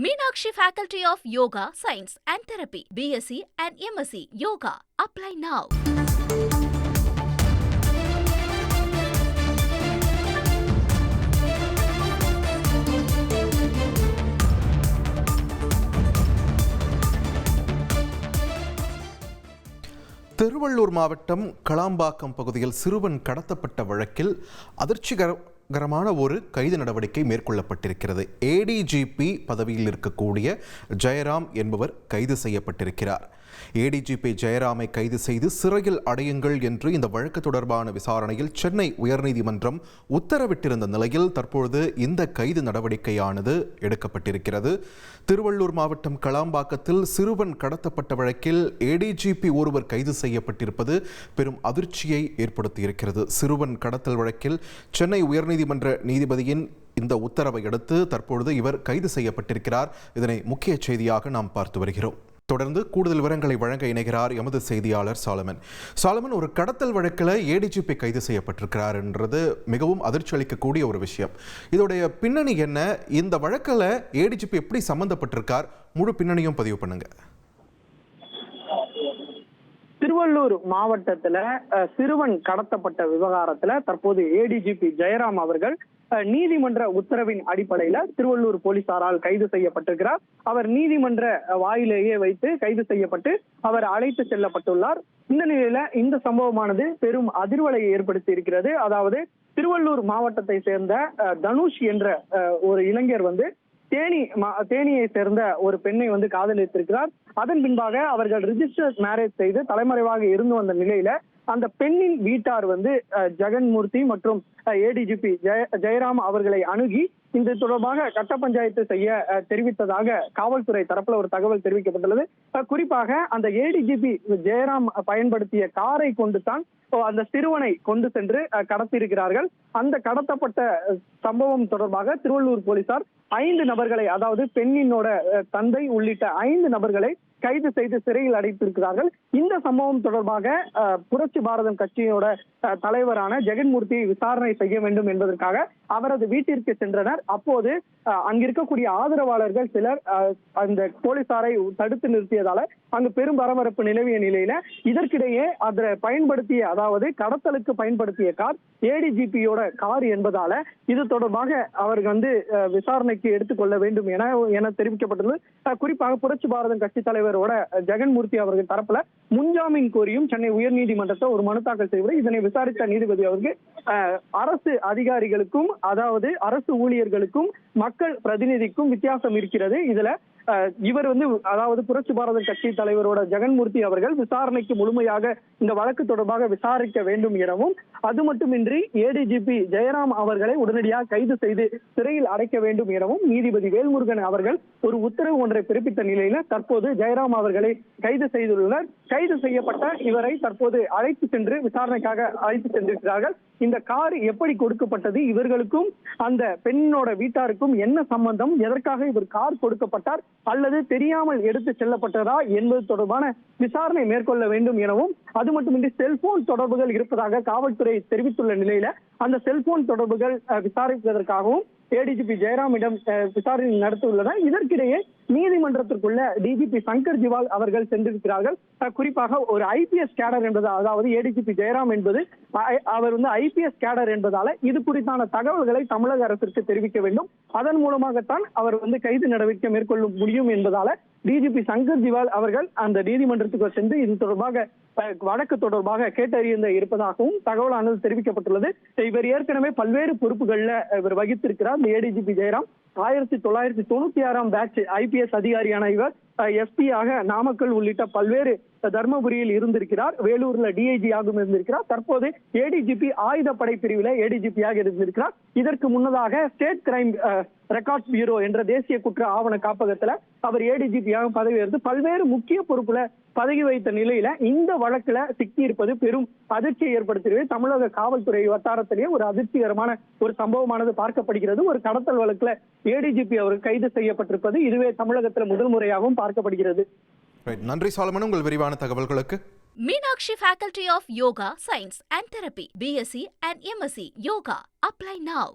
Meenakshi Faculty of Yoga, Science and Therapy, BSc and MSc Yoga. Apply now. Tiruvallur மாவட்டம் களம்பாக்கம் பகுதியில் சிறுவன் கடத்தப்பட்ட வழக்கில் அதிர்ச்சிகரமான ஒரு கைது நடவடிக்கை மேற்கொள்ளப்பட்டிருக்கிறது. ஏடிஜிபி பதவியில் இருக்கக்கூடிய ஜெயராம் என்பவர் கைது செய்யப்பட்டிருக்கிறார். ஏடிஜிபி ஜெயராமை கைது செய்து சிறையில் அடையுங்கள் என்று இந்த வழக்கு தொடர்பான விசாரணையில் சென்னை உயர்நீதிமன்றம் உத்தரவிட்டிருந்த நிலையில் தற்பொழுது இந்த கைது நடவடிக்கையானது எடுக்கப்பட்டிருக்கிறது. திருவள்ளூர் மாவட்டம் களம்பாக்கத்தில் சிறுவன் கடத்தப்பட்ட வழக்கில் ஏடிஜிபி ஒருவர் கைது செய்யப்பட்டிருப்பது பெரும் அதிர்ச்சியை ஏற்படுத்தியிருக்கிறது. சிறுவன் கடத்தல் வழக்கில் சென்னை உயர்நீதிமன்ற நீதிபதியின் இந்த உத்தரவை அடுத்து தற்பொழுது இவர் கைது செய்யப்பட்டிருக்கிறார். இதனை முக்கிய செய்தியாக நாம் பார்த்து வருகிறோம். தொடர்ந்து கூடுதல் விவரங்களை வழங்க இணைகிறார் எமது செய்தியாளர் சாலமன். ஒரு கடத்தல் வழக்கில் ஏடிஜிபி கைது செய்யப்பட்டிருக்கிறார் என்றது மிகவும் அதிர்ச்சி அளிக்கக்கூடிய ஒரு விஷயம். இதோடைய பின்னணி என்ன? இந்த வழக்கில் ஏடிஜிபி எப்படி சம்பந்தப்பட்டிருக்கார்? முழு பின்னணியும் பதிவு பண்ணுங்க. திருவள்ளூர் மாவட்டத்துல சிறுவன் கடத்தப்பட்ட விவகாரத்துல தற்போது ஏடிஜிபி ஜெயராம் அவர்கள் நீதிமன்ற உத்தரவின் அடிப்படையில திருவள்ளூர் போலீசாரால் கைது செய்யப்பட்டிருக்கிறார். அவர் நீதிமன்ற வாயிலேயே வைத்து கைது செய்யப்பட்டு அவர் அழைத்து செல்லப்பட்டுள்ளார். இந்த நிலையில இந்த சம்பவமானது பெரும் அதிர்வலையை ஏற்படுத்தி இருக்கிறது. அதாவது திருவள்ளூர் மாவட்டத்தை சேர்ந்த தனுஷ் என்ற ஒரு இளைஞர் தேனியை சேர்ந்த ஒரு பெண்ணை காதலித்திருக்கிறார். அதன் பின்பாக அவர்கள் ரிஜிஸ்டர் மேரேஜ் செய்து தலைமறைவாக இருந்து வந்த நிலையில அந்த பெண்ணின் வீட்டார் ஜெகன்மூர்த்தி மற்றும் ஏடிஜிபி ஜெயராம் அவர்களை அணுகி இது தொடர்பாக கட்ட பஞ்சாயத்து செய்ய தெரிவித்ததாக காவல்துறை தரப்புல ஒரு தகவல் தெரிவிக்கப்பட்டுள்ளது. குறிப்பாக அந்த ஏடிஜிபி ஜெயராம் பயன்படுத்திய காரை கொண்டு தான் அந்த சிறுவனை கொண்டு சென்று கடத்தியிருக்கிறார்கள். அந்த கடத்தப்பட்ட சம்பவம் தொடர்பாக திருவள்ளூர் போலீசார் 5 நபர்களை, அதாவது பெண்ணினோட தந்தை உள்ளிட்ட 5 நபர்களை கைது செய்து சிறையில் அடைத்திருக்கிறார்கள். இந்த சம்பவம் தொடர்பாக புரட்சி பாரதம் கட்சியோட தலைவரான ஜெகன்மூர்த்தி விசாரணை செய்ய வேண்டும் என்பதற்காக அவரது வீட்டிற்கு சென்றனர். அப்போது அங்கிருக்கக்கூடிய ஆதரவாளர்கள் சிலர் அந்த போலீசாரை தடுத்து நிறுத்தியதால அங்கு பெரும் பரபரப்பு நிலவிய நிலையில இதற்கிடையே அதை பயன்படுத்திய, அதாவது கடத்தலுக்கு பயன்படுத்திய கார் ஏடிஜிபியோட கார் என்பதால இது தொடர்பாக அவர்கள் விசாரணைக்கு எடுத்துக்கொள்ள வேண்டும் என தெரிவிக்கப்பட்டுள்ளது. குறிப்பாக புரட்சி பாரதம் கட்சி தலைவரோட ஜெகன்மூர்த்தி அவர்கள் தரப்புல முன்ஜாமீன் கோரியும் சென்னை உயர்நீதிமன்றத்தை ஒரு மனு தாக்கல் செய்வது. இதனை விசாரித்த நீதிபதி அவர்கள் அரசு அதிகாரிகளுக்கும், அதாவது அரசு ஊழியர்களுக்கும் மக்கள் பிரதிநிதிக்கும் வித்தியாசம் இருக்கிறது. இதுல இவர் அதாவது புரட்சி பாரத கட்சி தலைவரோட ஜெகன்மூர்த்தி அவர்கள் விசாரணைக்கு முழுமையாக இந்த வழக்கு தொடர்பாக விசாரிக்க வேண்டும் எனவும், அது மட்டுமின்றி ஏடிஜிபி ஜெயராம் அவர்களை உடனடியாக கைது செய்து சிறையில் அடைக்க வேண்டும் எனவும் நீதிபதி வேல்முருகன் அவர்கள் ஒரு உத்தரவு ஒன்றை பிறப்பித்த நிலையில தற்போது ஜெயராம் அவர்களை கைது செய்துள்ளனர். கைது செய்யப்பட்ட இவரை தற்போது அழைத்து சென்று விசாரணைக்காக அழைத்து சென்றிருக்கிறார்கள். இந்த கார் எப்படி கொடுக்கப்பட்டது, இவர்களுக்கும் அந்த பெண்ணோட வீட்டாருக்கும் என்ன சம்பந்தம், எதற்காக இவர் கார் கொடுக்கப்பட்டார் அல்லது தெரியாமல் எடுத்து செல்லப்பட்டதா என்பது தொடர்பான விசாரணை மேற்கொள்ள வேண்டும் எனவும், அது மட்டுமின்றி செல்போன் தொடர்புகள் இருப்பதாக காவல்துறை தெரிவித்துள்ள நிலையில அந்த செல்போன் தொடர்புகள் விசாரிப்பதற்காகவும் ஏடிஜிபி ஜெயராமிடம் விசாரணை நடத்த உள்ளனர். இதற்கிடையே நீதிமன்றத்திற்குள்ள டிஜிபி சங்கர் ஜிவால் அவர்கள் சென்றிருக்கிறார்கள். குறிப்பாக ஒரு ஐபிஎஸ் கேடர் என்பது, அதாவது ஏடிஜிபி ஜெயராம் என்பது அவர் ஐபிஎஸ் கேடர் என்பதால இது குறித்தான தகவல்களை தமிழக அரசிற்கு தெரிவிக்க வேண்டும். அதன் மூலமாகத்தான் அவர் கைது நடவடிக்கை மேற்கொள்ள முடியும் என்பதால டிஜிபி சங்கர் ஜிவால் அவர்கள் அந்த நீதிமன்றத்துக்கு சென்று இது தொடர்பாக வழக்கு தொடர்பாக கேட்டறிய இருப்பதாகவும் தகவலானது தெரிவிக்கப்பட்டுள்ளது. இவர் ஏற்கனவே பல்வேறு பொறுப்புகள்ல இவர் வகித்திருக்கிறார். இந்த ஏடிஜிபி ஜெயராம் 1996 பேட்ச் ஐபிஎஸ் அதிகாரியான இவர் எஸ்பி ஆக நாமக்கல் உள்ளிட்ட பல்வேறு தர்மபுரியில் இருந்திருக்கிறார். வேலூர்ல டிஐஜி ஆகவும் இருந்திருக்கிறார். தற்போது ஏடிஜிபி ஆயுதப்படை பிரிவில் ஏடிஜிபியாக இருந்திருக்கிறார். இதற்கு முன்னதாக ஸ்டேட் கிரைம் ரெக்கார்ட்ஸ் பியூரோ என்ற தேசிய குற்ற ஆவண காப்பகத்துல அவர் ஏடிஜிபியாக பதவி ஏற்று பல்வேறு முக்கிய பொறுப்புல பதவி வைத்த நிலையில இந்த வழக்குல சிக்கி இருப்பது பெரும் அதிர்ச்சியை ஏற்படுத்துகிறது. தமிழக காவல்துறை வட்டாரத்திலேயே ஒரு அதிர்ச்சிகரமான ஒரு சம்பவமானது பார்க்கப்படுகிறது. ஒரு கடத்தல் வழக்குல ஏடிஜிபி அவர் கைது செய்யப்பட்டிருப்பது இதுவே தமிழகத்துல முதல் முறையாகவும் பார்க்கப்படுகிறது. நன்றி சாலமன், உங்கள் விரிவான தகவல்களுக்கு. Meenakshi Faculty of Yoga, Science and Therapy, BSc and MSc Yoga. Apply now.